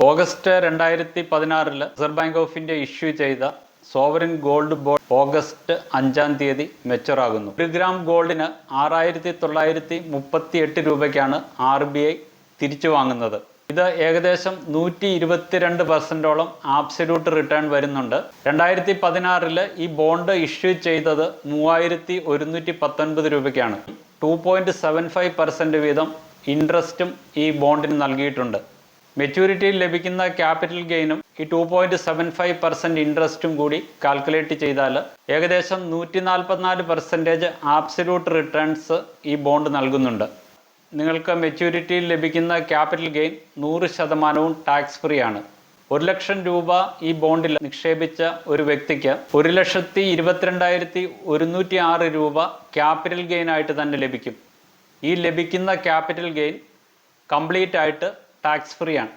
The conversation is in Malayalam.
August 2016 reserve bank of India issue ചെയ്ത സോവറിൻ ഗോൾഡ് ബോണ്ട് ഓഗസ്റ്റ് 5-ാം തീയതി മെച്ചൂർ ആകുന്നു. 1 ഗ്രാം ഗോൾഡിന് 6,938 രൂപയ്ക്കാണ് RBI തിരിച്ചു വാങ്ങുന്നത്. ഇത് ഏകദേശം 122% ആബ്സല്യൂട്ട് റിട്ടേൺ വരുന്നുണ്ട്. 2016 ഈ ബോണ്ട് ഇഷ്യൂ ചെയ്തത് 3,119 രൂപയ്ക്കാണ്. 2.75% വീതം ഇൻട്രസ്റ്റും ഈ ബോണ്ടിന് നൽകിയിട്ടുണ്ട്. മെച്യൂരിറ്റിയിൽ ലഭിക്കുന്ന ക്യാപിറ്റൽ ഗെയിനും ഈ 2.75% ഇൻട്രസ്റ്റും കൂടി കാൽക്കുലേറ്റ് ചെയ്താൽ ഏകദേശം 144% ആബ്സല്യൂട്ട് റിട്ടേൺസ് ഈ ബോണ്ട് നൽകുന്നുണ്ട്. നിങ്ങൾക്ക് മെച്യൂരിറ്റിയിൽ ലഭിക്കുന്ന ക്യാപിറ്റൽ ഗെയിൻ 100% ടാക്സ് ഫ്രീ ആണ്. 1 ലക്ഷം രൂപ ഈ ബോണ്ടിൽ നിക്ഷേപിച്ച ഒരു വ്യക്തിക്ക് 1,22,106 രൂപ ക്യാപിറ്റൽ ഗെയിൻ ആയിട്ട് തന്നെ ലഭിക്കും. ഈ ലഭിക്കുന്ന ക്യാപിറ്റൽ ഗെയിൻ കംപ്ലീറ്റ് ആയിട്ട് ടാക്സ് ഫ്രീ ആണ്.